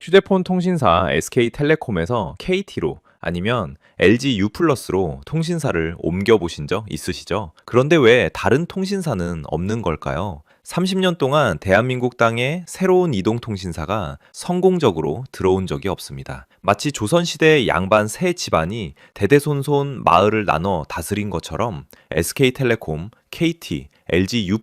휴대폰 통신사 SK텔레콤에서 KT로 아니면 LG U+로 통신사를 옮겨보신 적 있으시죠? 그런데 왜 다른 통신사는 없는 걸까요? 30년 동안 대한민국 땅에 새로운 이동통신사가 성공적으로 들어온 적이 없습니다. 마치 조선시대 양반 세 집안이 대대손손 마을을 나눠 다스린 것처럼 SK텔레콤, KT, LG U+,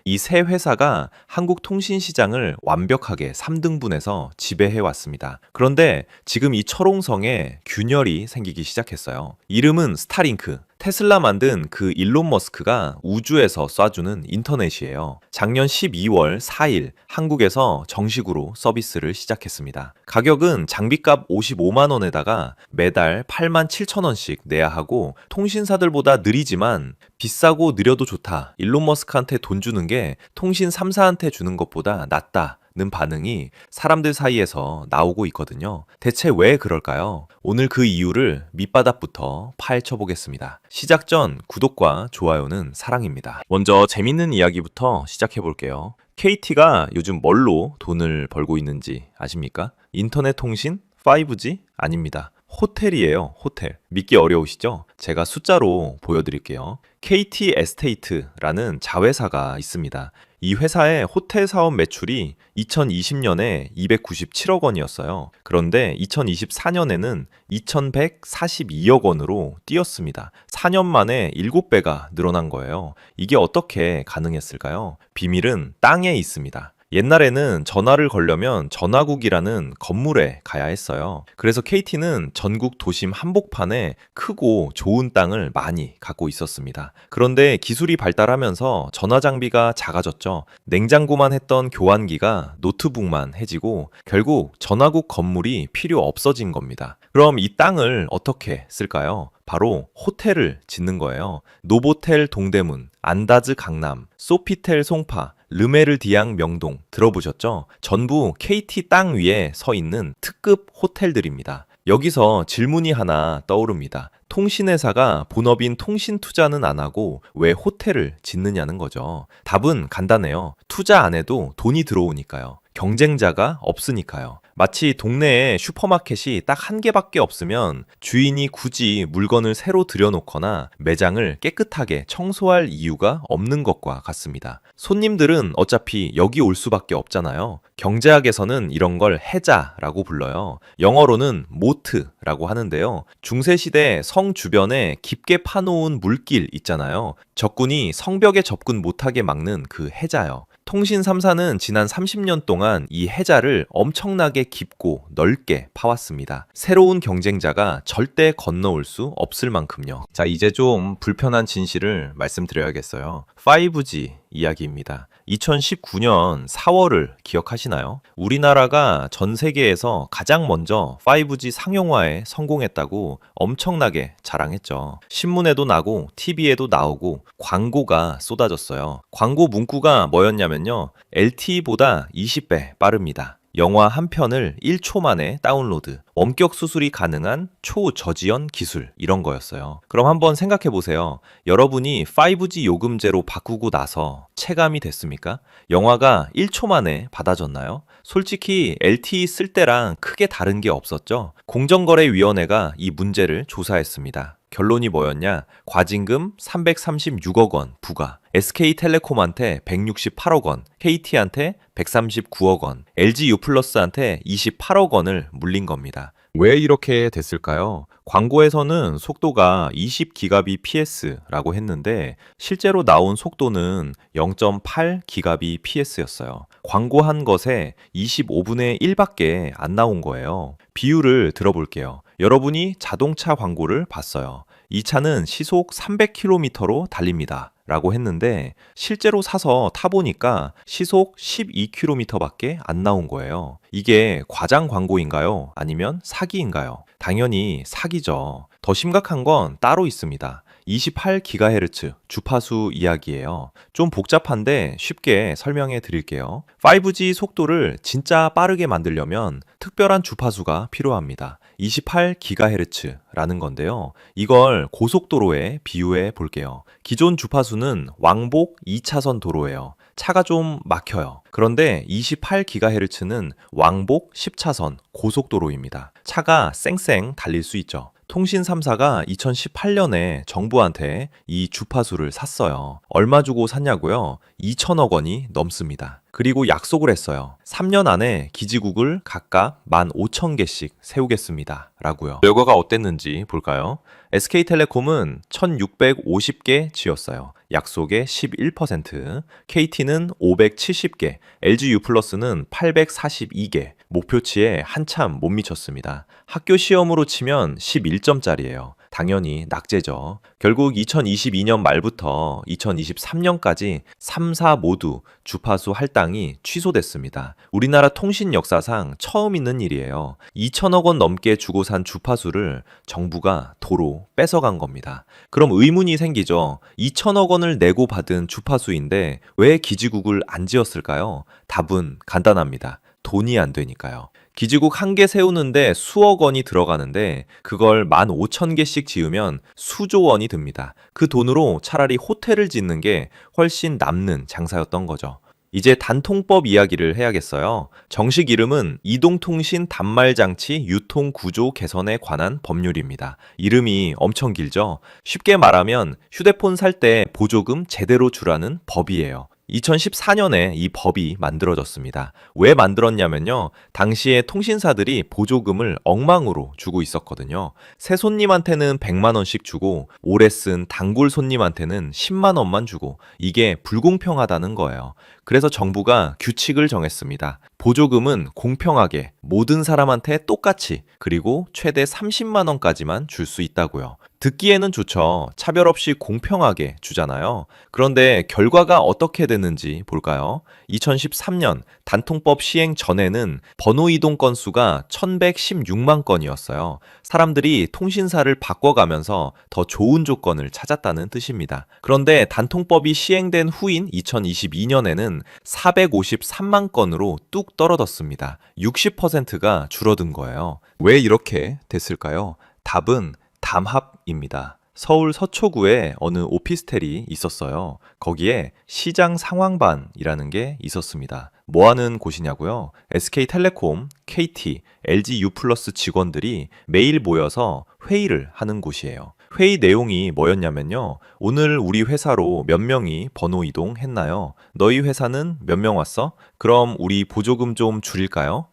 이 세 회사가 한국 통신 시장을 완벽하게 3등분해서 지배해 왔습니다. 그런데 지금 이 철옹성에 균열이 생기기 시작했어요. 이름은 스타링크. 테슬라 만든 그 일론 머스크가 우주에서 쏴주는 인터넷이에요. 작년 12월 4일 한국에서 정식으로 서비스를 시작했습니다. 가격은 장비값 55만 원에다가 매달 8만 7천 원씩 내야 하고 통신사들보다 느리지만 비싸고 느려도 좋다. 일론 머스크한테 돈 주는 게 통신 3사한테 주는 것보다 낫다. 는 반응이 사람들 사이에서 나오고 있거든요. 대체 왜 그럴까요? 오늘 그 이유를 밑바닥부터 파헤쳐 보겠습니다. 시작 전 구독과 좋아요는 사랑입니다. 먼저 재밌는 이야기부터 시작해 볼게요. KT가 요즘 뭘로 돈을 벌고 있는지 아십니까? 인터넷 통신? 5G? 아닙니다. 호텔이에요. 호텔. 믿기 어려우시죠? 제가 숫자로 보여드릴게요. KT 에스테이트라는 자회사가 있습니다. 이 회사의 호텔 사업 매출이 2020년에 297억 원이었어요. 그런데 2024년에는 2142억 원으로 뛰었습니다. 4년 만에 7배가 늘어난 거예요. 이게 어떻게 가능했을까요? 비밀은 땅에 있습니다. 옛날에는 전화를 걸려면 전화국이라는 건물에 가야 했어요. 그래서 KT는 전국 도심 한복판에 크고 좋은 땅을 많이 갖고 있었습니다. 그런데 기술이 발달하면서 전화 장비가 작아졌죠. 냉장고만 했던 교환기가 노트북만 해지고 결국 전화국 건물이 필요 없어진 겁니다. 그럼 이 땅을 어떻게 쓸까요? 바로 호텔을 짓는 거예요. 노보텔 동대문, 안다즈 강남, 소피텔 송파, 르메르 디앙 명동 들어보셨죠? 전부 KT 땅 위에 서 있는 특급 호텔들입니다. 여기서 질문이 하나 떠오릅니다. 통신회사가 본업인 통신 투자는 안 하고 왜 호텔을 짓느냐는 거죠. 답은 간단해요. 투자 안 해도 돈이 들어오니까요. 경쟁자가 없으니까요. 마치 동네에 슈퍼마켓이 딱 한 개밖에 없으면 주인이 굳이 물건을 새로 들여놓거나 매장을 깨끗하게 청소할 이유가 없는 것과 같습니다. 손님들은 어차피 여기 올 수밖에 없잖아요. 경제학에서는 이런 걸 해자라고 불러요. 영어로는 모트라고 하는데요. 중세시대 성 주변에 깊게 파놓은 물길 있잖아요. 적군이 성벽에 접근 못하게 막는 그 해자요. 통신 3사는 지난 30년 동안 이 해자를 엄청나게 깊고 넓게 파왔습니다. 새로운 경쟁자가 절대 건너올 수 없을 만큼요. 자, 이제 좀 불편한 진실을 말씀드려야겠어요. 5G 이야기입니다. 2019년 4월을 기억하시나요? 우리나라가 전 세계에서 가장 먼저 5G 상용화에 성공했다고 엄청나게 자랑했죠. 신문에도 나고 TV에도 나오고 광고가 쏟아졌어요. 광고 문구가 뭐였냐면요. LTE보다 20배 빠릅니다. 영화 한 편을 1초 만에 다운로드, 원격 수술이 가능한 초저지연 기술 이런 거였어요. 그럼 한번 생각해 보세요. 여러분이 5G 요금제로 바꾸고 나서 체감이 됐습니까? 영화가 1초 만에 받아졌나요? 솔직히 LTE 쓸 때랑 크게 다른 게 없었죠? 공정거래위원회가 이 문제를 조사했습니다. 결론이 뭐였냐? 과징금 336억 원 부과, SK텔레콤한테 168억 원, KT한테 139억 원, LG U+한테 28억 원을 물린 겁니다. 왜 이렇게 됐을까요? 광고에서는 속도가 20GBps라고 했는데 실제로 나온 속도는 0.8GBps였어요. 광고한 것에 25분의 1밖에 안 나온 거예요. 비율을 들어볼게요. 여러분이 자동차 광고를 봤어요. 이 차는 시속 300km로 달립니다. 라고 했는데 실제로 사서 타보니까 시속 12km밖에 안 나온 거예요. 이게 과장 광고인가요? 아니면 사기인가요? 당연히 사기죠. 더 심각한 건 따로 있습니다. 28GHz 주파수 이야기예요. 좀 복잡한데 쉽게 설명해 드릴게요. 5G 속도를 진짜 빠르게 만들려면 특별한 주파수가 필요합니다. 28GHz라는 건데요. 이걸 고속도로에 비유해 볼게요. 기존 주파수는 왕복 2차선 도로예요. 차가 좀 막혀요. 그런데 28GHz는 왕복 10차선 고속도로입니다. 차가 쌩쌩 달릴 수 있죠. 통신 3사가 2018년에 정부한테 이 주파수를 샀어요. 얼마 주고 샀냐고요? 2천억 원이 넘습니다. 그리고 약속을 했어요. 3년 안에 기지국을 각각 15,000개씩 세우겠습니다. 라고요. 결과가 어땠는지 볼까요? SK텔레콤은 1,650개 지었어요. 약속의 11%, KT는 570개, LG유플러스는 842개, 목표치에 한참 못 미쳤습니다. 학교 시험으로 치면 11점짜리예요. 당연히 낙제죠. 결국 2022년 말부터 2023년까지 3사 모두 주파수 할당이 취소됐습니다. 우리나라 통신 역사상 처음 있는 일이에요. 2천억 원 넘게 주고 산 주파수를 정부가 도로 뺏어간 겁니다. 그럼 의문이 생기죠. 2천억 원을 내고 받은 주파수인데 왜 기지국을 안 지었을까요? 답은 간단합니다. 돈이 안 되니까요. 기지국 한 개 세우는데 수억 원이 들어가는데 그걸 15,000개씩 지으면 수조 원이 듭니다. 그 돈으로 차라리 호텔을 짓는 게 훨씬 남는 장사였던 거죠. 이제 단통법 이야기를 해야겠어요. 정식 이름은 이동통신 단말장치 유통구조 개선에 관한 법률입니다. 이름이 엄청 길죠? 쉽게 말하면 휴대폰 살 때 보조금 제대로 주라는 법이에요. 2014년에 이 법이 만들어졌습니다. 왜 만들었냐면요. 당시에 통신사들이 보조금을 억망으로 주고 있었거든요. 새 손님한테는 100만 원씩 주고 오래 쓴 단골 손님한테는 10만 원만 주고 이게 불공평하다는 거예요. 그래서 정부가 규칙을 정했습니다. 보조금은 공평하게 모든 사람한테 똑같이 그리고 최대 30만 원까지만 줄 수 있다고요. 듣기에는 좋죠. 차별 없이 공평하게 주잖아요. 그런데 결과가 어떻게 됐는지 볼까요? 2013년 단통법 시행 전에는 번호 이동 건수가 1116만 건이었어요. 사람들이 통신사를 바꿔가면서 더 좋은 조건을 찾았다는 뜻입니다. 그런데 단통법이 시행된 후인 2022년에는 453만 건으로 뚝 떨어졌습니다. 60%가 줄어든 거예요. 왜 이렇게 됐을까요? 답은 담합입니다. 서울 서초구에 어느 오피스텔이 있었어요. 거기에 시장 상황반이라는 게 있었습니다. 뭐 하는 곳이냐고요? SK텔레콤, KT, LG유플러스 직원들이 매일 모여서 회의를 하는 곳이에요. 회의 내용이 뭐였냐면요. 오늘 우리 회사로 몇 명이 번호 이동했나요? 너희 회사는 몇 명 왔어? 그럼 우리 보조금 좀 줄일까요?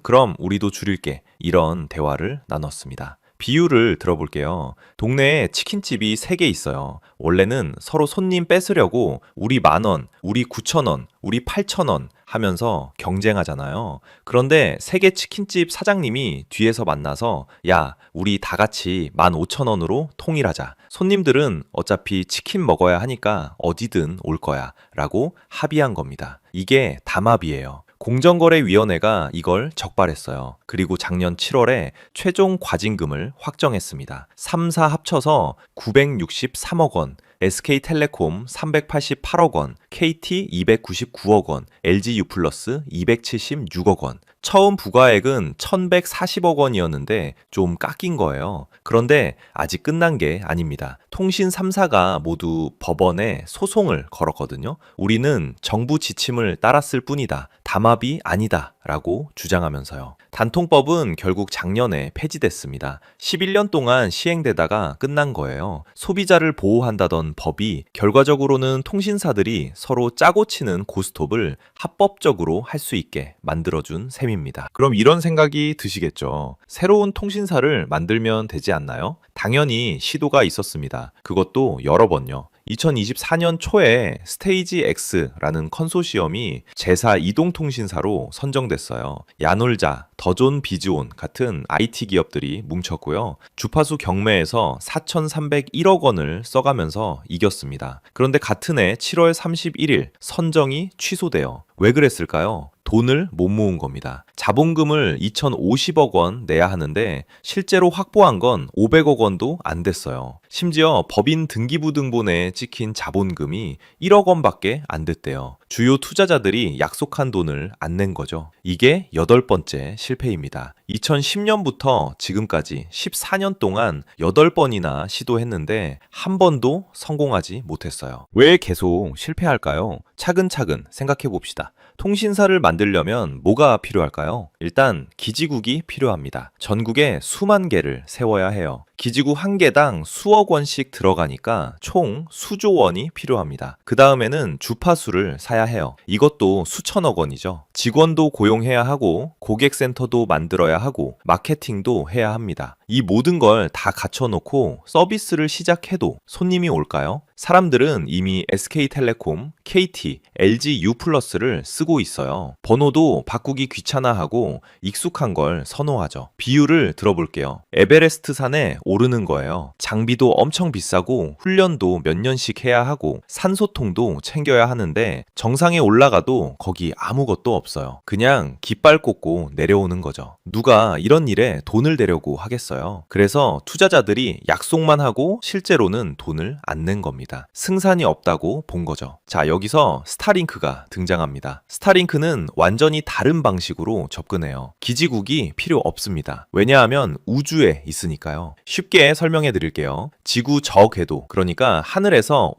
그럼 우리도 줄일게. 이런 대화를 나눴습니다. 비유를 들어볼게요. 동네에 치킨집이 3개 있어요. 원래는 서로 손님 뺏으려고 우리 10,000원, 우리 9,000원, 우리 8,000원 하면서 경쟁하잖아요. 그런데 3개 치킨집 사장님이 뒤에서 만나서 야, 우리 다 같이 15,000원으로 통일하자. 손님들은 어차피 치킨 먹어야 하니까 어디든 올 거야 라고 합의한 겁니다. 이게 담합이에요. 공정거래위원회가 이걸 적발했어요. 그리고 작년 7월에 최종 과징금을 확정했습니다. 3사 합쳐서 963억 원, SK텔레콤 388억 원, KT 299억 원, LG유플러스 276억 원. 처음 부과액은 1,140억 원이었는데 좀 깎인 거예요. 그런데 아직 끝난 게 아닙니다. 통신 3사가 모두 법원에 소송을 걸었거든요. 우리는 정부 지침을 따랐을 뿐이다. 담합이 아니다. 라고 주장하면서요. 단통법은 결국 작년에 폐지됐습니다. 11년 동안 시행되다가 끝난 거예요. 소비자를 보호한다던 법이 결과적으로는 통신사들이 서로 짜고 치는 고스톱을 합법적으로 할 수 있게 만들어준 셈입니다. 그럼 이런 생각이 드시겠죠. 새로운 통신사를 만들면 되지 않나요? 당연히 시도가 있었습니다. 그것도 여러 번요. 2024년 초에 스테이지 X라는 컨소시엄이 제4 이동통신사로 선정됐어요. 야놀자, 더존 비즈온 같은 IT 기업들이 뭉쳤고요. 주파수 경매에서 4,301억 원을 써가면서 이겼습니다. 그런데 같은 해 7월 31일 선정이 취소돼요. 왜 그랬을까요? 돈을 못 모은 겁니다. 자본금을 2,050억 원 내야 하는데 실제로 확보한 건 500억 원도 안 됐어요. 심지어 법인 등기부등본에 찍힌 자본금이 1억 원밖에 안 됐대요. 주요 투자자들이 약속한 돈을 안 낸 거죠. 이게 8번째 실패입니다. 2010년부터 지금까지 14년 동안 8번이나 시도했는데 한 번도 성공하지 못했어요. 왜 계속 실패할까요? 차근차근 생각해 봅시다. 통신사를 만들려면 뭐가 필요할까요? 일단 기지국이 필요합니다. 전국에 수만 개를 세워야 해요. 기지국 한 개당 수억 원씩 들어가니까 총 수조 원이 필요합니다. 그 다음에는 주파수를 사야 해요. 이것도 수천억 원이죠. 직원도 고용해야 하고 고객센터도 만들어야 하고 마케팅도 해야 합니다. 이 모든 걸 다 갖춰놓고 서비스를 시작해도 손님이 올까요? 사람들은 이미 SK텔레콤, KT, LG U+를 쓰고 있어요. 번호도 바꾸기 귀찮아하고 익숙한 걸 선호하죠. 비유를 들어볼게요. 에베레스트 산에 오르는 거예요. 장비도 엄청 비싸고 훈련도 몇 년씩 해야 하고 산소통도 챙겨야 하는데 정상에 올라가도 거기 아무것도 없어요. 그냥 깃발 꽂고 내려오는 거죠. 누가 이런 일에 돈을 대려고 하겠어요. 그래서 투자자들이 약속만 하고 실제로는 돈을 안 낸 겁니다. 승산이 없다고 본 거죠. 자, 여기서 스타링크가 등장합니다. 스타링크는 완전히 다른 방식으로 접근해요. 기지국이 필요 없습니다. 왜냐하면 우주에 있으니까요. 쉽게 설명해 드릴게요. 지구 저궤도, 그러니까 하늘에서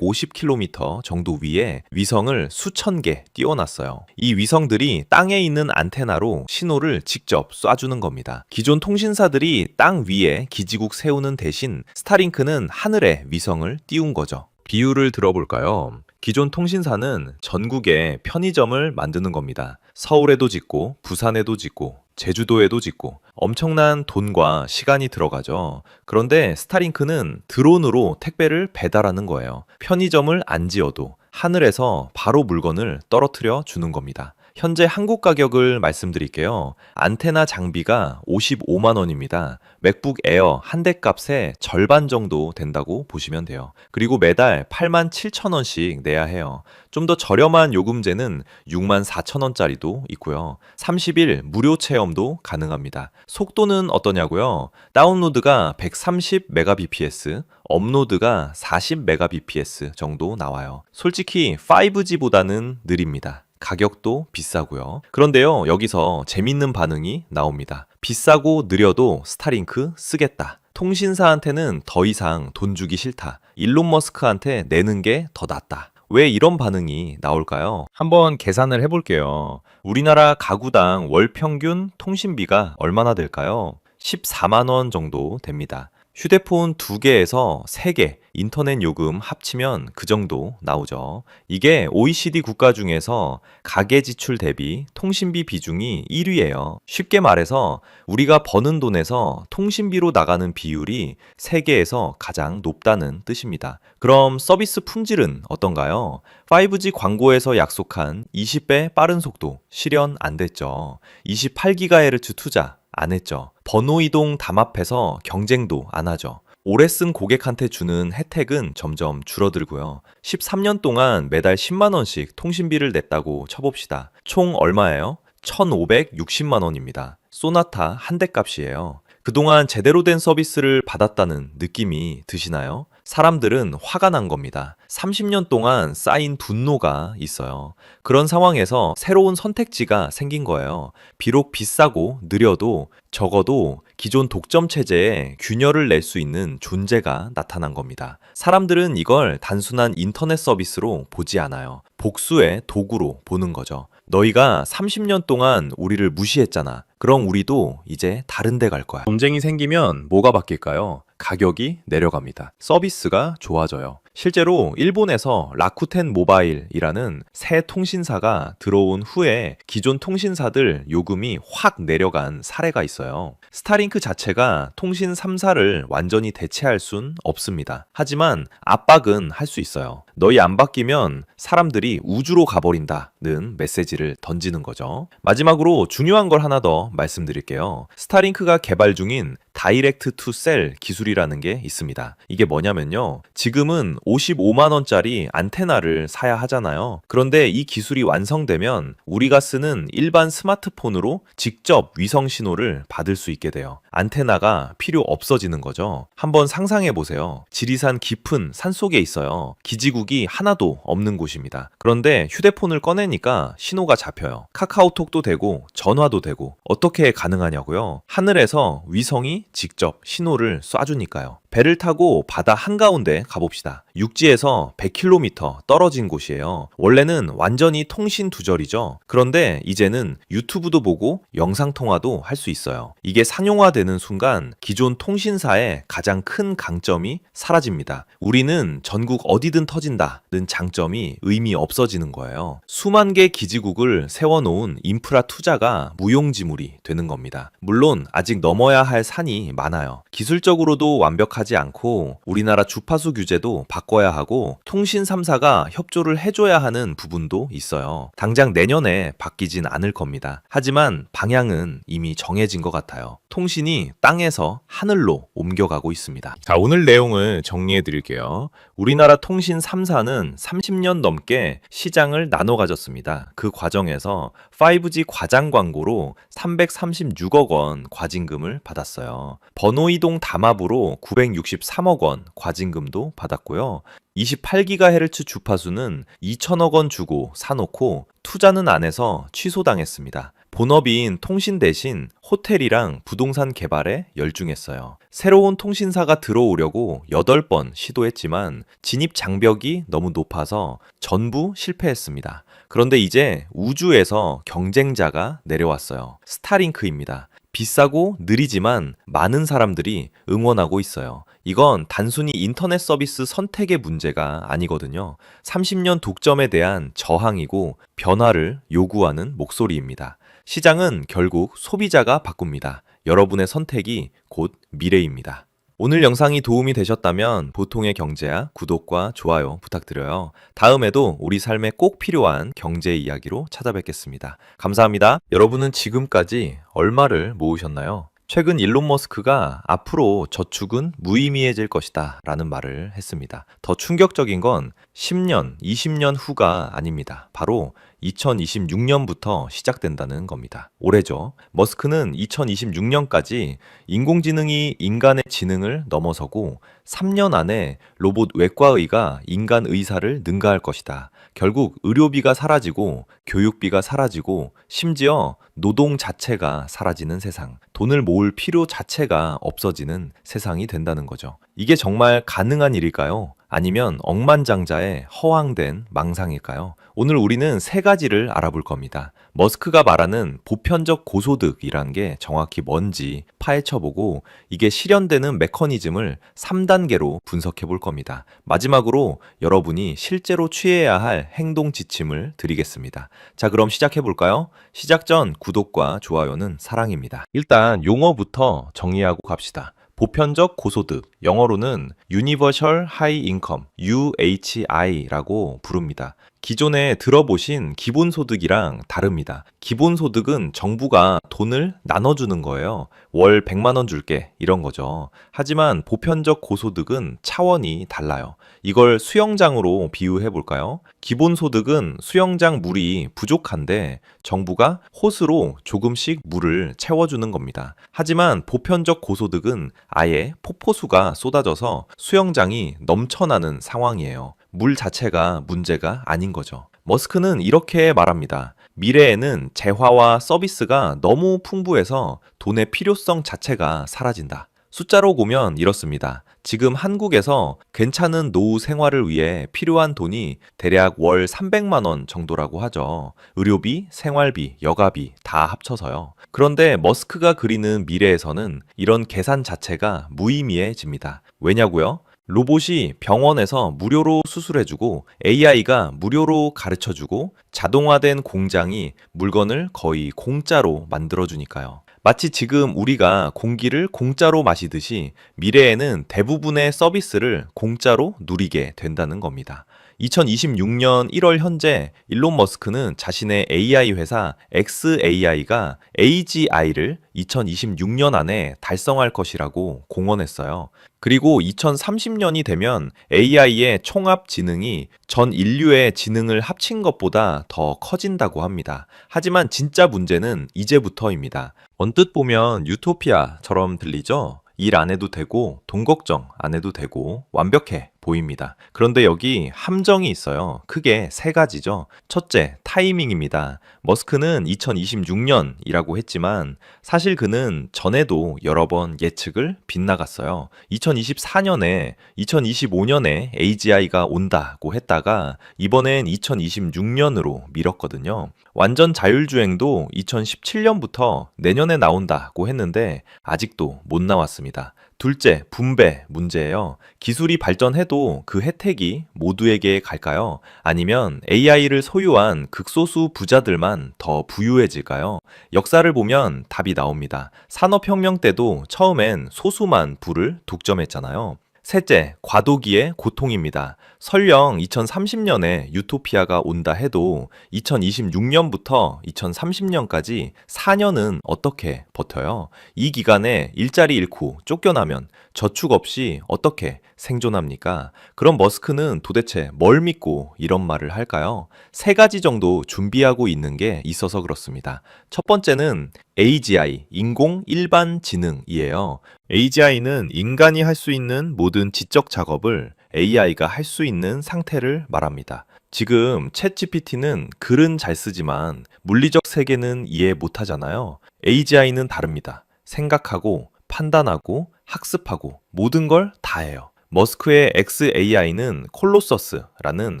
550km 정도 위에 위성을 수천 개 띄워놨어요. 이 위성들이 땅에 있는 안테나로 신호를 직접 쏴주는 겁니다. 기존 통신사들이 땅 위에 기지국 세우는 대신 스타링크는 하늘에 위성을 띄운 거죠. 비유를 들어볼까요? 기존 통신사는 전국에 편의점을 만드는 겁니다. 서울에도 짓고, 부산에도 짓고, 제주도에도 짓고 엄청난 돈과 시간이 들어가죠. 그런데 스타링크는 드론으로 택배를 배달하는 거예요. 편의점을 안 지어도 하늘에서 바로 물건을 떨어뜨려 주는 겁니다. 현재 한국 가격을 말씀드릴게요. 안테나 장비가 55만 원입니다. 맥북 에어 한 대 값의 절반 정도 된다고 보시면 돼요. 그리고 매달 8만 7천 원씩 내야 해요. 좀 더 저렴한 요금제는 6만 4천 원짜리도 있고요. 30일 무료 체험도 가능합니다. 속도는 어떠냐고요? 다운로드가 130mbps, 업로드가 40mbps 정도 나와요. 솔직히 5G보다는 느립니다. 가격도 비싸고요. 그런데요, 여기서 재밌는 반응이 나옵니다. 비싸고 느려도 스타링크 쓰겠다. 통신사한테는 더 이상 돈 주기 싫다. 일론 머스크한테 내는 게 더 낫다. 왜 이런 반응이 나올까요? 한번 계산을 해볼게요. 우리나라 가구당 월 평균 통신비가 얼마나 될까요? 14만 원 정도 됩니다. 휴대폰 2개에서 3개, 인터넷 요금 합치면 그 정도 나오죠. 이게 OECD 국가 중에서 가계 지출 대비 통신비 비중이 1위예요. 쉽게 말해서 우리가 버는 돈에서 통신비로 나가는 비율이 세계에서 가장 높다는 뜻입니다. 그럼 서비스 품질은 어떤가요? 5G 광고에서 약속한 20배 빠른 속도 실현 안 됐죠. 28GHz 투자 안 했죠. 번호 이동 담합해서 경쟁도 안 하죠. 오래 쓴 고객한테 주는 혜택은 점점 줄어들고요. 13년 동안 매달 10만 원씩 통신비를 냈다고 쳐봅시다. 총 얼마예요? 1,560만 원입니다. 소나타 한 대 값이에요. 그동안 제대로 된 서비스를 받았다는 느낌이 드시나요? 사람들은 화가 난 겁니다. 30년 동안 쌓인 분노가 있어요. 그런 상황에서 새로운 선택지가 생긴 거예요. 비록 비싸고 느려도 적어도 기존 독점 체제에 균열을 낼 수 있는 존재가 나타난 겁니다. 사람들은 이걸 단순한 인터넷 서비스로 보지 않아요. 복수의 도구로 보는 거죠. 너희가 30년 동안 우리를 무시했잖아. 그럼 우리도 이제 다른 데 갈 거야. 경쟁이 생기면 뭐가 바뀔까요? 가격이 내려갑니다. 서비스가 좋아져요. 실제로 일본에서 라쿠텐 모바일이라는 새 통신사가 들어온 후에 기존 통신사들 요금이 확 내려간 사례가 있어요. 스타링크 자체가 통신 3사를 완전히 대체할 순 없습니다. 하지만 압박은 할 수 있어요. 너희 안 바뀌면 사람들이 우주로 가버린다는 메시지를 던지는 거죠. 마지막으로 중요한 걸 하나 더 말씀드릴게요. 스타링크가 개발 중인 다이렉트 투 셀 기술이라는 게 있습니다. 이게 뭐냐면요. 지금은 55만 원짜리 안테나를 사야 하잖아요. 그런데 이 기술이 완성되면 우리가 쓰는 일반 스마트폰으로 직접 위성 신호를 받을 수 있게 돼요. 안테나가 필요 없어지는 거죠. 한번 상상해 보세요. 지리산 깊은 산 속에 있어요. 기지국이 하나도 없는 곳입니다. 그런데 휴대폰을 꺼내니까 신호가 잡혀요. 카카오톡도 되고 전화도 되고. 어떻게 가능하냐고요? 하늘에서 위성이 직접 신호를 쏴주니까요. 배를 타고 바다 한가운데 가봅시다. 육지에서 100km 떨어진 곳이에요. 원래는 완전히 통신 두절이죠. 그런데 이제는 유튜브도 보고 영상통화도 할 수 있어요. 이게 상용화되는 순간 기존 통신사의 가장 큰 강점이 사라집니다. 우리는 전국 어디든 터진다는 장점이 의미 없어지는 거예요. 수만 개 기지국을 세워놓은 인프라 투자가 무용지물이 되는 겁니다. 물론 아직 넘어야 할 산이 많아요. 기술적으로도 완벽하지 않고 우리나라 주파수 규제도 바꿔야 하고 통신 3사가 협조를 해줘야 하는 부분도 있어요. 당장 내년에 바뀌진 않을 겁니다. 하지만 방향은 이미 정해진 것 같아요. 통신이 땅에서 하늘로 옮겨가고 있습니다. 자, 오늘 내용을 정리해 드릴게요. 우리나라 통신 3사는 30년 넘게 시장을 나눠 가졌습니다. 그 과정에서 5G 과장 광고로 336억 원 과징금을 받았어요. 번호 이동 담합으로 963억 원 과징금도 받았고요. 28GHz 주파수는 2천억 원 주고 사놓고 투자는 안 해서 취소당했습니다. 본업인 통신 대신 호텔이랑 부동산 개발에 열중했어요. 새로운 통신사가 들어오려고 8번 시도했지만 진입 장벽이 너무 높아서 전부 실패했습니다. 그런데 이제 우주에서 경쟁자가 내려왔어요. 스타링크입니다. 비싸고 느리지만 많은 사람들이 응원하고 있어요. 이건 단순히 인터넷 서비스 선택의 문제가 아니거든요. 30년 독점에 대한 저항이고 변화를 요구하는 목소리입니다. 시장은 결국 소비자가 바꿉니다. 여러분의 선택이 곧 미래입니다. 오늘 영상이 도움이 되셨다면 보통의 경제학 구독과 좋아요 부탁드려요. 다음에도 우리 삶에 꼭 필요한 경제 이야기로 찾아뵙겠습니다. 감사합니다. 여러분은 지금까지 얼마를 모으셨나요? 최근 일론 머스크가 앞으로 저축은 무의미해질 것이다 라는 말을 했습니다. 더 충격적인 건 10년, 20년 후가 아닙니다. 바로 2026년부터 시작된다는 겁니다. 올해죠. 머스크는 2026년까지 인공지능이 인간의 지능을 넘어서고 3년 안에 로봇 외과의가 인간 의사를 능가할 것이다. 결국 의료비가 사라지고 교육비가 사라지고 심지어 노동 자체가 사라지는 세상, 돈을 모을 필요 자체가 없어지는 세상이 된다는 거죠. 이게 정말 가능한 일일까요? 아니면 억만장자의 허황된 망상일까요? 오늘 우리는 세 가지를 알아볼 겁니다. 머스크가 말하는 보편적 고소득이란 게 정확히 뭔지 파헤쳐보고 이게 실현되는 메커니즘을 3단계로 분석해 볼 겁니다. 마지막으로 여러분이 실제로 취해야 할 행동 지침을 드리겠습니다. 자, 그럼 시작해 볼까요? 시작 전 구독과 좋아요는 사랑입니다. 일단 용어부터 정리하고 갑시다. 보편적 고소득, 영어로는 Universal High Income, UHI라고 부릅니다. 기존에 들어보신 기본소득이랑 다릅니다. 기본소득은 정부가 돈을 나눠주는 거예요. 월 100만 원 줄게 이런 거죠. 하지만 보편적 고소득은 차원이 달라요. 이걸 수영장으로 비유해 볼까요? 기본소득은 수영장 물이 부족한데 정부가 호스로 조금씩 물을 채워주는 겁니다. 하지만 보편적 고소득은 아예 폭포수가 쏟아져서 수영장이 넘쳐나는 상황이에요. 물 자체가 문제가 아닌 거죠. 머스크는 이렇게 말합니다. 미래에는 재화와 서비스가 너무 풍부해서 돈의 필요성 자체가 사라진다. 숫자로 보면 이렇습니다. 지금 한국에서 괜찮은 노후 생활을 위해 필요한 돈이 대략 월 300만 원 정도라고 하죠. 의료비, 생활비, 여가비 다 합쳐서요. 그런데 머스크가 그리는 미래에서는 이런 계산 자체가 무의미해집니다. 왜냐고요? 로봇이 병원에서 무료로 수술해주고 AI가 무료로 가르쳐주고 자동화된 공장이 물건을 거의 공짜로 만들어주니까요. 마치 지금 우리가 공기를 공짜로 마시듯이 미래에는 대부분의 서비스를 공짜로 누리게 된다는 겁니다. 2026년 1월 현재 일론 머스크는 자신의 AI 회사 xAI가 AGI를 2026년 안에 달성할 것이라고 공언했어요. 그리고 2030년이 되면 AI의 총합 지능이 전 인류의 지능을 합친 것보다 더 커진다고 합니다. 하지만 진짜 문제는 이제부터입니다. 언뜻 보면 유토피아처럼 들리죠? 일 안 해도 되고 돈 걱정 안 해도 되고 완벽해 보입니다. 그런데 여기 함정이 있어요. 크게 세 가지죠. 첫째, 타이밍입니다. 머스크는 2026년이라고 했지만 사실 그는 전에도 여러 번 예측을 빗나갔어요. 2024년에 2025년에 AGI가 온다고 했다가 이번엔 2026년으로 미뤘거든요. 완전 자율주행도 2017년부터 내년에 나온다고 했는데 아직도 못 나왔습니다. 둘째, 분배 문제예요. 기술이 발전해도 그 혜택이 모두에게 갈까요? 아니면 AI를 소유한 극소수 부자들만 더 부유해질까요? 역사를 보면 답이 나옵니다. 산업혁명 때도 처음엔 소수만 부를 독점했잖아요. 셋째, 과도기의 고통입니다. 설령 2030년에 유토피아가 온다 해도 2026년부터 2030년까지 4년은 어떻게 버텨요? 이 기간에 일자리 잃고 쫓겨나면 저축 없이 어떻게 생존합니까? 그럼 머스크는 도대체 뭘 믿고 이런 말을 할까요? 세 가지 정도 준비하고 있는 게 있어서 그렇습니다. 첫 번째는 AGI, 인공 일반 지능이에요. AGI는 인간이 할 수 있는 모든 지적 작업을 AI가 할 수 있는 상태를 말합니다. 지금 챗GPT는 글은 잘 쓰지만 물리적 세계는 이해 못 하잖아요. AGI는 다릅니다. 생각하고 판단하고 학습하고 모든 걸 다 해요. 머스크의 xAI는 콜로서스라는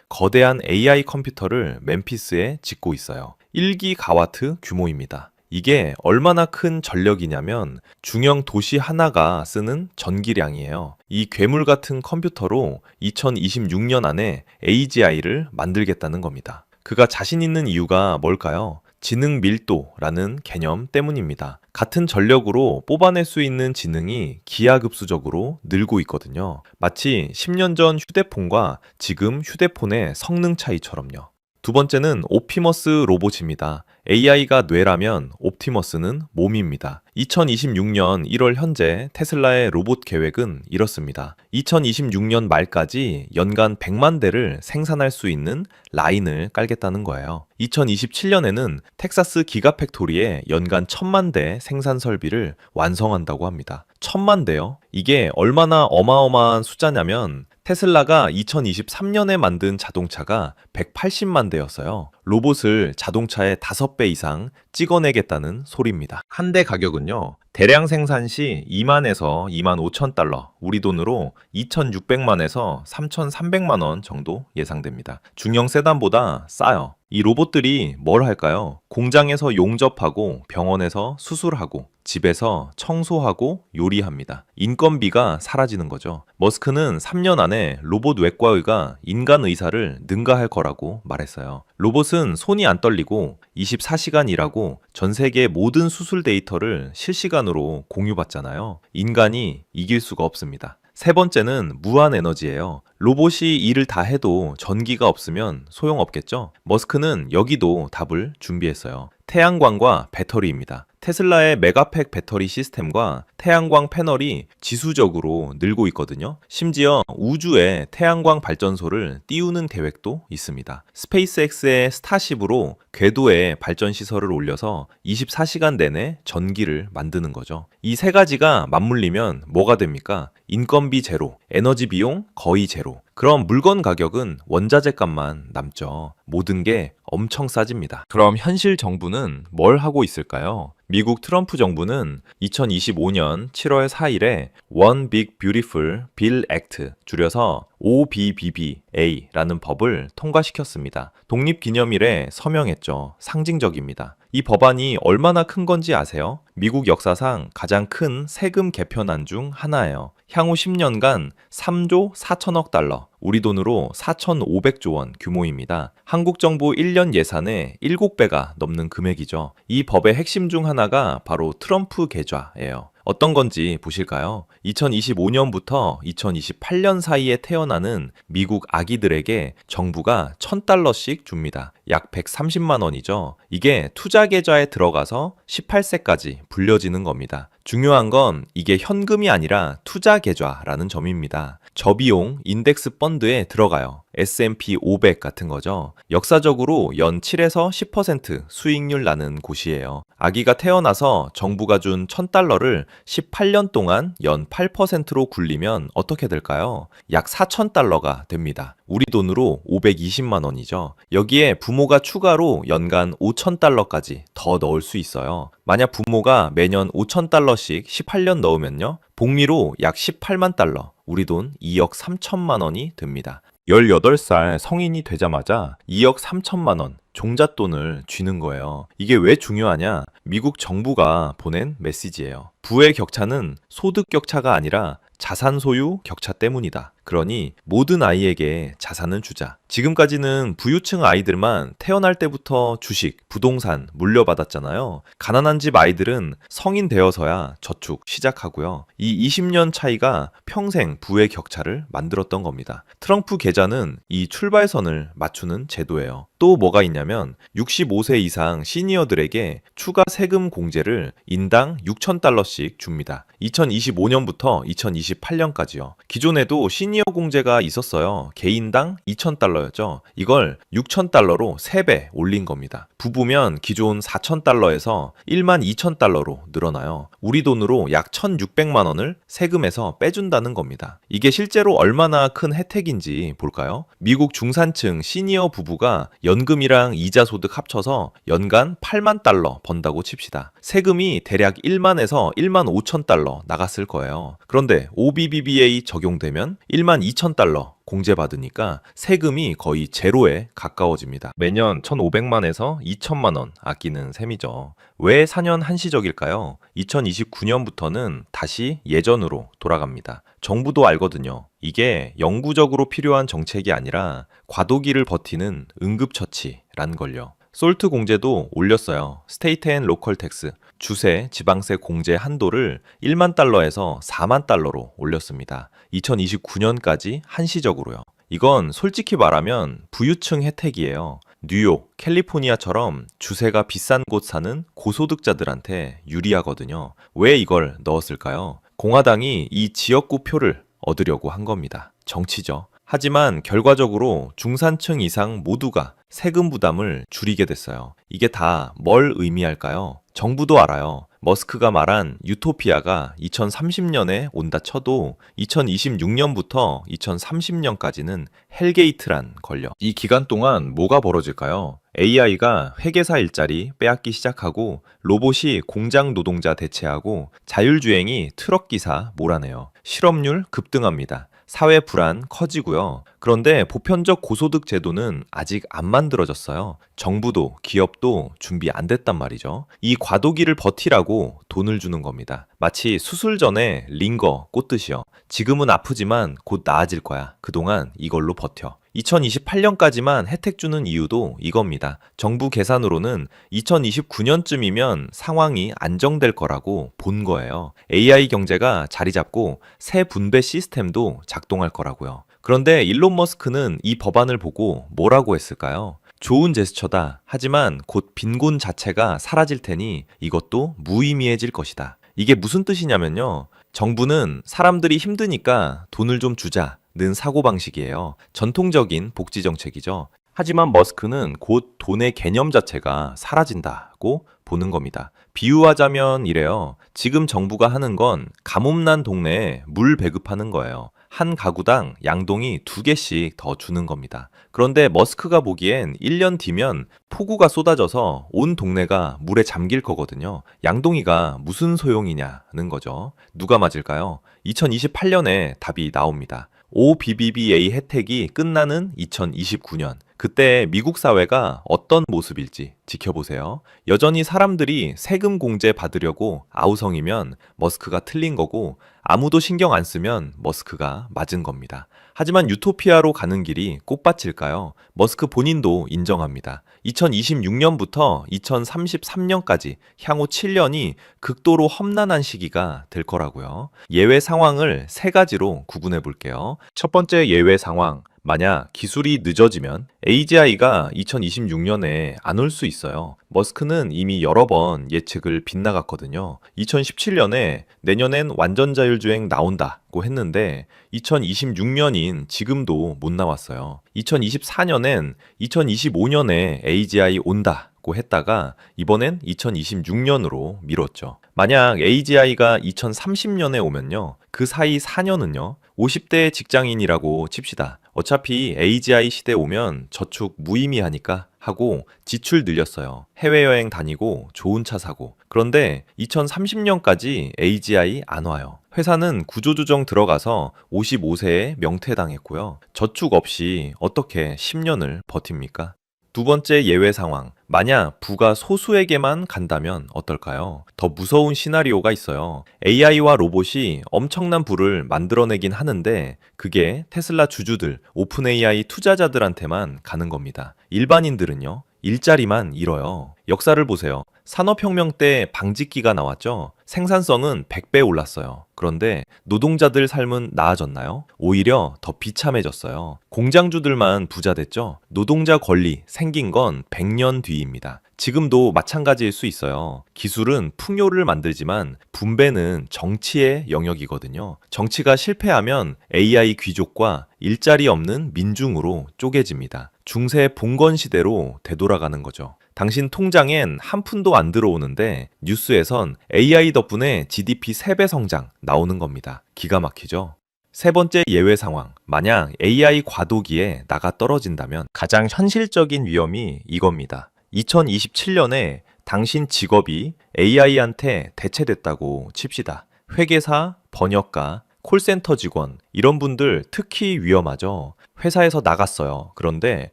거대한 AI 컴퓨터를 멤피스에 짓고 있어요. 1기가와트 규모입니다. 이게 얼마나 큰 전력이냐면 중형 도시 하나가 쓰는 전기량이에요. 이 괴물 같은 컴퓨터로 2026년 안에 AGI를 만들겠다는 겁니다. 그가 자신 있는 이유가 뭘까요? 지능 밀도라는 개념 때문입니다. 같은 전력으로 뽑아낼 수 있는 지능이 기하급수적으로 늘고 있거든요. 마치 10년 전 휴대폰과 지금 휴대폰의 성능 차이처럼요. 두 번째는 옵티머스 로봇입니다. AI가 뇌라면 옵티머스는 몸입니다. 2026년 1월 현재 테슬라의 로봇 계획은 이렇습니다. 2026년 말까지 연간 100만 대를 생산할 수 있는 라인을 깔겠다는 거예요. 2027년에는 텍사스 기가팩토리에 연간 1000만 대 생산 설비를 완성한다고 합니다. 1000만 대요? 이게 얼마나 어마어마한 숫자냐면 테슬라가 2023년에 만든 자동차가 180만 대였어요. 로봇을 자동차의 5배 이상 찍어내겠다는 소리입니다. 한 대 가격은요. 대량 생산 시 2만에서 2만 5천 달러, 우리 돈으로 2,600만에서 3,300만 원 정도 예상됩니다. 중형 세단보다 싸요. 이 로봇들이 뭘 할까요? 공장에서 용접하고 병원에서 수술하고 집에서 청소하고 요리합니다. 인건비가 사라지는 거죠. 머스크는 3년 안에 로봇 외과의가 인간 의사를 능가할 거라고 말했어요. 로봇은 손이 안 떨리고 24시간 일하고 전 세계 모든 수술 데이터를 실시간으로 공유받잖아요. 인간이 이길 수가 없습니다. 세 번째는 무한 에너지예요. 로봇이 일을 다 해도 전기가 없으면 소용없겠죠? 머스크는 여기도 답을 준비했어요. 태양광과 배터리입니다. 테슬라의 메가팩 배터리 시스템과 태양광 패널이 지수적으로 늘고 있거든요. 심지어 우주에 태양광 발전소를 띄우는 계획도 있습니다. 스페이스X의 스타쉽으로 궤도에 발전 시설을 올려서 24시간 내내 전기를 만드는 거죠. 이 세 가지가 맞물리면 뭐가 됩니까? 인건비 제로, 에너지 비용 거의 제로. 그럼 물건 가격은 원자재 값만 남죠. 모든 게 엄청 싸집니다. 그럼 현실 정부는 뭘 하고 있을까요? 미국 트럼프 정부는 2025년 7월 4일에 One Big Beautiful Bill Act, 줄여서 OBBBA라는 법을 통과시켰습니다. 독립기념일에 서명했죠. 상징적입니다. 이 법안이 얼마나 큰 건지 아세요? 미국 역사상 가장 큰 세금 개편안 중 하나예요. 향후 10년간 3조 4천억 달러, 우리 돈으로 4,500조 원 규모입니다. 한국 정부 1년 예산의 7배가 넘는 금액이죠. 이 법의 핵심 중 하나가 바로 트럼프 계좌예요. 어떤 건지 보실까요? 2025년부터 2028년 사이에 태어나는 미국 아기들에게 정부가 $1,000씩 줍니다. 약 130만 원이죠. 이게 투자 계좌에 들어가서 18세까지 불려지는 겁니다. 중요한 건 이게 현금이 아니라 투자 계좌라는 점입니다. 저비용 인덱스 펀드에 들어가요. S&P 500 같은 거죠. 역사적으로 연 7에서 10% 수익률 나는 곳이에요. 아기가 태어나서 정부가 준 $1,000를 18년 동안 연 8%로 굴리면 어떻게 될까요? 약 $4,000가 됩니다. 우리 돈으로 520만 원이죠. 여기에 부모가 추가로 연간 $5,000까지 더 넣을 수 있어요. 만약 부모가 매년 $5,000씩 18년 넣으면요. 복리로 약 18만 달러, 우리 돈 2억 3천만 원이 됩니다. 18살 성인이 되자마자 2억 3천만 원 종잣돈을 쥐는 거예요. 이게 왜 중요하냐? 미국 정부가 보낸 메시지예요. 부의 격차는 소득 격차가 아니라 자산 소유 격차 때문이다. 그러니 모든 아이에게 자산을 주자. 지금까지는 부유층 아이들만 태어날 때부터 주식, 부동산 물려받았잖아요. 가난한 집 아이들은 성인 되어서야 저축 시작하고요. 이 20년 차이가 평생 부의 격차를 만들었던 겁니다. 트럼프 계좌는 이 출발선을 맞추는 제도예요. 또 뭐가 있냐면 65세 이상 시니어들에게 추가 세금 공제를 인당 $6,000씩 줍니다. 2025년부터 2028년까지요. 기존에도 시니어 공제가 있었어요. 개인당 $2,000였죠. 이걸 $6,000로 3배 올린 겁니다. 부부면 기존 $4,000에서 $12,000로 늘어나요. 우리 돈으로 약 1,600만 원을 세금에서 빼준다는 겁니다. 이게 실제로 얼마나 큰 혜택인지 볼까요? 미국 중산층 시니어 부부가 연금이랑 이자 소득 합쳐서 연간 $8만 번다고 칩시다. 세금이 대략 1만에서 1만 5천 달러 나갔을 거예요. 그런데 OBBBA 적용되면 1만 2천 달러 공제받으니까 세금이 거의 제로에 가까워집니다. 매년 1,500만에서 2천만 원 아끼는 셈이죠. 왜 4년 한시적일까요? 2029년부터는 다시 예전으로 돌아갑니다. 정부도 알거든요. 이게 영구적으로 필요한 정책이 아니라 과도기를 버티는 응급처치란 걸요. 솔트 공제도 올렸어요. 스테이트 앤 로컬 텍스, 주세, 지방세 공제 한도를 1만 달러에서 4만 달러로 올렸습니다. 2029년까지 한시적으로요. 이건 솔직히 말하면 부유층 혜택이에요. 뉴욕, 캘리포니아처럼 주세가 비싼 곳 사는 고소득자들한테 유리하거든요. 왜 이걸 넣었을까요? 공화당이 이 지역구 표를 얻으려고 한 겁니다. 정치죠. 하지만 결과적으로 중산층 이상 모두가 세금 부담을 줄이게 됐어요. 이게 다 뭘 의미할까요? 정부도 알아요. 머스크가 말한 유토피아가 2030년에 온다 쳐도 2026년부터 2030년까지는 헬게이트란 걸려. 이 기간 동안 뭐가 벌어질까요? AI가 회계사 일자리 빼앗기 시작하고 로봇이 공장 노동자 대체하고 자율주행이 트럭 기사 몰아내요. 실업률 급등합니다. 사회 불안 커지고요. 그런데 보편적 고소득 제도는 아직 안 만들어졌어요. 정부도 기업도 준비 안 됐단 말이죠. 이 과도기를 버티라고 돈을 주는 겁니다. 마치 수술 전에 링거 꽂듯이요. 지금은 아프지만 곧 나아질 거야. 그동안 이걸로 버텨. 2028년까지만 혜택 주는 이유도 이겁니다. 정부 계산으로는 2029년쯤이면 상황이 안정될 거라고 본 거예요. AI 경제가 자리 잡고 새 분배 시스템도 작동할 거라고요. 그런데 일론 머스크는 이 법안을 보고 뭐라고 했을까요? 좋은 제스처다. 하지만 곧 빈곤 자체가 사라질 테니 이것도 무의미해질 것이다. 이게 무슨 뜻이냐면요. 정부는 사람들이 힘드니까 돈을 좀 주자는 사고방식이에요. 전통적인 복지 정책이죠. 하지만 머스크는 곧 돈의 개념 자체가 사라진다고 보는 겁니다. 비유하자면 이래요. 지금 정부가 하는 건 가뭄난 동네에 물 배급하는 거예요. 한 가구당 양동이 2개씩 더 주는 겁니다. 그런데 머스크가 보기엔 1년 뒤면 폭우가 쏟아져서 온 동네가 물에 잠길 거거든요. 양동이가 무슨 소용이냐는 거죠. 누가 맞을까요? 2028년에 답이 나옵니다. OBBBA 혜택이 끝나는 2029년. 그때 미국 사회가 어떤 모습일지 지켜보세요. 여전히 사람들이 세금 공제 받으려고 아우성이면 머스크가 틀린 거고, 아무도 신경 안 쓰면 머스크가 맞은 겁니다. 하지만 유토피아로 가는 길이 꽃밭일까요? 머스크 본인도 인정합니다. 2026년부터 2033년까지 향후 7년이 극도로 험난한 시기가 될 거라고요. 예외 상황을 세 가지로 구분해 볼게요. 첫 번째 예외 상황. 만약 기술이 늦어지면 AGI가 2026년에 안 올 수 있어요. 머스크는 이미 여러 번 예측을 빗나갔거든요. 2017년에 내년엔 완전 자율주행 나온다고 했는데 2026년인 지금도 못 나왔어요. 2024년엔 2025년에 AGI 온다고 했다가 이번엔 2026년으로 미뤘죠. 만약 AGI가 2030년에 오면요. 그 사이 4년은요. 50대 직장인이라고 칩시다. 어차피 AGI 시대 오면 저축 무의미하니까 하고 지출 늘렸어요. 해외여행 다니고 좋은 차 사고. 그런데 2030년까지 AGI 안 와요. 회사는 구조조정 들어가서 55세에 명퇴당했고요. 저축 없이 어떻게 10년을 버팁니까? 두 번째 예외 상황. 만약 부가 소수에게만 간다면 어떨까요? 더 무서운 시나리오가 있어요. AI와 로봇이 엄청난 부를 만들어내긴 하는데 그게 테슬라 주주들, 오픈 AI 투자자들한테만 가는 겁니다. 일반인들은요? 일자리만 잃어요. 역사를 보세요. 산업혁명 때 방직기가 나왔죠? 생산성은 100배 올랐어요. 그런데 노동자들 삶은 나아졌나요? 오히려 더 비참해졌어요. 공장주들만 부자 됐죠? 노동자 권리 생긴 건 100년 뒤입니다. 지금도 마찬가지일 수 있어요. 기술은 풍요를 만들지만 분배는 정치의 영역이거든요. 정치가 실패하면 AI 귀족과 일자리 없는 민중으로 쪼개집니다. 중세 봉건 시대로 되돌아가는 거죠. 당신 통장엔 한 푼도 안 들어오는데 뉴스에선 AI 덕분에 GDP 3배 성장 나오는 겁니다. 기가 막히죠? 세 번째 예외 상황. 만약 AI 과도기에 나가 떨어진다면 가장 현실적인 위험이 이겁니다. 2027년에 당신 직업이 AI한테 대체됐다고 칩시다. 회계사, 번역가, 콜센터 직원, 이런 분들 특히 위험하죠. 회사에서 나갔어요. 그런데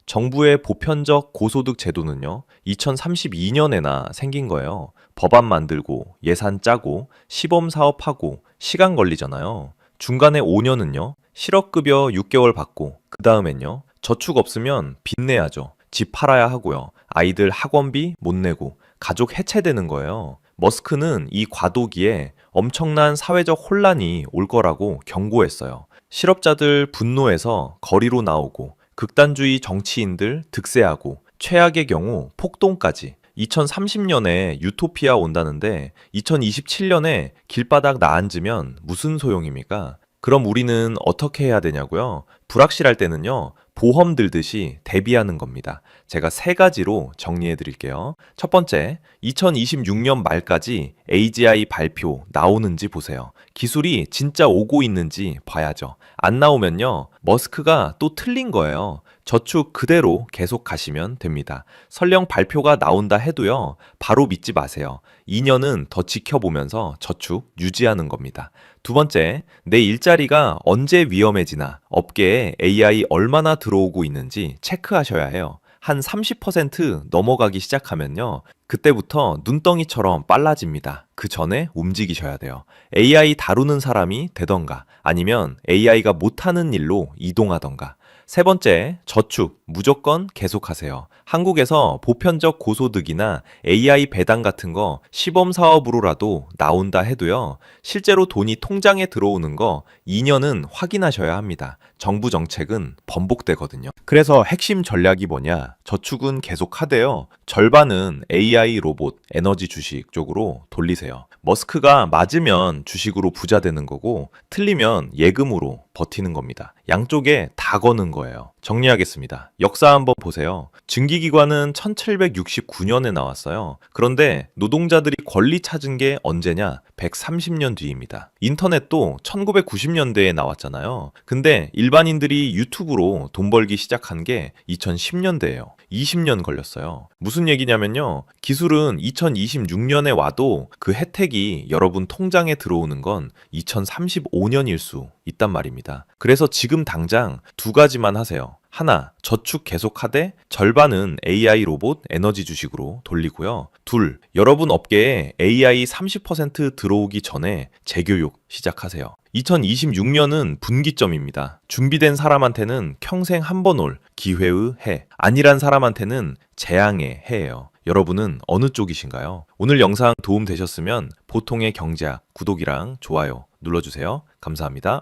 정부의 보편적 고소득 제도는요, 2032년에나 생긴 거예요. 법안 만들고, 예산 짜고, 시범 사업하고, 시간 걸리잖아요. 중간에 5년은요, 실업급여 6개월 받고, 그 다음엔요, 저축 없으면 빚 내야죠. 집 팔아야 하고요. 아이들 학원비 못 내고, 가족 해체되는 거예요. 머스크는 이 과도기에 엄청난 사회적 혼란이 올 거라고 경고했어요. 실업자들 분노해서 거리로 나오고 극단주의 정치인들 득세하고 최악의 경우 폭동까지. 2030년에 유토피아 온다는데 2027년에 길바닥 나앉으면 무슨 소용입니까? 그럼 우리는 어떻게 해야 되냐고요? 불확실할 때는요, 보험 들듯이 대비하는 겁니다. 제가 세 가지로 정리해 드릴게요. 첫 번째, 2026년 말까지 AGI 발표 나오는지 보세요. 기술이 진짜 오고 있는지 봐야죠. 안 나오면요, 머스크가 또 틀린 거예요. 저축 그대로 계속 가시면 됩니다. 설령 발표가 나온다 해도요, 바로 믿지 마세요. 2년은 더 지켜보면서 저축 유지하는 겁니다. 두 번째, 내 일자리가 언제 위험해지나, 업계에 AI 얼마나 들어오고 있는지 체크하셔야 해요. 한 30% 넘어가기 시작하면요, 그때부터 눈덩이처럼 빨라집니다. 그 전에 움직이셔야 돼요. AI 다루는 사람이 되던가, 아니면 AI가 못하는 일로 이동하던가. 세 번째, 저축 무조건 계속하세요. 한국에서 보편적 고소득이나 AI 배당 같은 거 시범 사업으로라도 나온다 해도요, 실제로 돈이 통장에 들어오는 거 2년은 확인하셔야 합니다. 정부 정책은 번복되거든요. 그래서 핵심 전략이 뭐냐? 저축은 계속 하되요. 절반은 AI 로봇, 에너지 주식 쪽으로 돌리세요. 머스크가 맞으면 주식으로 부자 되는 거고, 틀리면 예금으로 버티는 겁니다. 양쪽에 다 거는 거예요. 정리하겠습니다. 역사 한번 보세요. 증기기관은 1769년에 나왔어요. 그런데 노동자들이 권리 찾은 게 언제냐? 130년 뒤입니다. 인터넷도 1990년대에 나왔잖아요. 근데 일반인들이 유튜브로 돈 벌기 시작한 게 2010년대예요. 20년 걸렸어요. 무슨 얘기냐면요, 기술은 2026년에 와도 그 혜택이 여러분 통장에 들어오는 건 2035년일 수 있단 말입니다. 그래서 지금 당장 두 가지만 하세요. 하나, 저축 계속하되 절반은 AI 로봇 에너지 주식으로 돌리고요. 둘, 여러분 업계에 AI 30% 들어오기 전에 재교육 시작하세요. 2026년은 분기점입니다. 준비된 사람한테는 평생 한 번 올 기회의 해, 아니란 사람한테는 재앙의 해예요. 여러분은 어느 쪽이신가요? 오늘 영상 도움 되셨으면 보통의 경제학 구독이랑 좋아요 눌러주세요. 감사합니다.